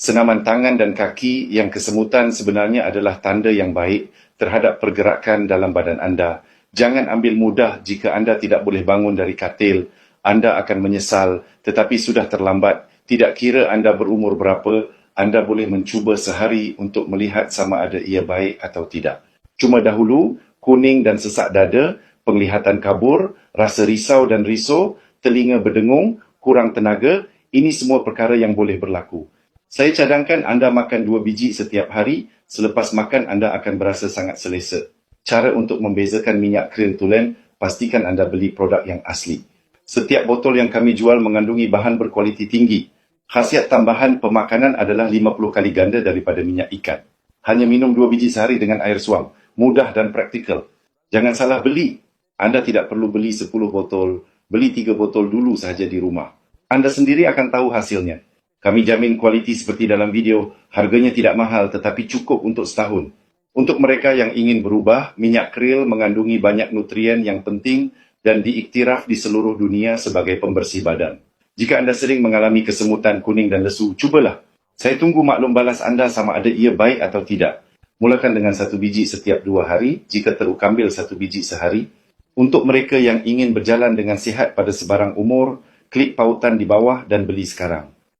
Senaman tangan dan kaki yang kesemutan sebenarnya adalah tanda yang baik terhadap pergerakan dalam badan anda. Jangan ambil mudah jika anda tidak boleh bangun dari katil. Anda akan menyesal, tetapi sudah terlambat. Tidak kira anda berumur berapa, anda boleh mencuba sehari untuk melihat sama ada ia baik atau tidak. Cuma dahulu, kuning dan sesak dada, penglihatan kabur, rasa risau dan risau, telinga berdengung, kurang tenaga, ini semua perkara yang boleh berlaku. Saya cadangkan anda makan 2 biji setiap hari, selepas makan anda akan berasa sangat selesa. Cara untuk membezakan minyak kril tulen, pastikan anda beli produk yang asli. Setiap botol yang kami jual mengandungi bahan berkualiti tinggi. Khasiat tambahan pemakanan adalah 50 kali ganda daripada minyak ikan. Hanya minum 2 biji sehari dengan air suam. Mudah dan praktikal. Jangan salah beli. Anda tidak perlu beli 10 botol. Beli 3 botol dulu sahaja di rumah. Anda sendiri akan tahu hasilnya. Kami jamin kualiti seperti dalam video. Harganya tidak mahal tetapi cukup untuk setahun. Untuk mereka yang ingin berubah, minyak kril mengandungi banyak nutrien yang penting dan diiktiraf di seluruh dunia sebagai pembersih badan. Jika anda sering mengalami kesemutan kuning dan lesu, cubalah. Saya tunggu maklum balas anda sama ada ia baik atau tidak. Mulakan dengan 1 biji setiap 2 hari, jika terukambil 1 biji sehari. Untuk mereka yang ingin berjalan dengan sihat pada sebarang umur, klik pautan di bawah dan beli sekarang.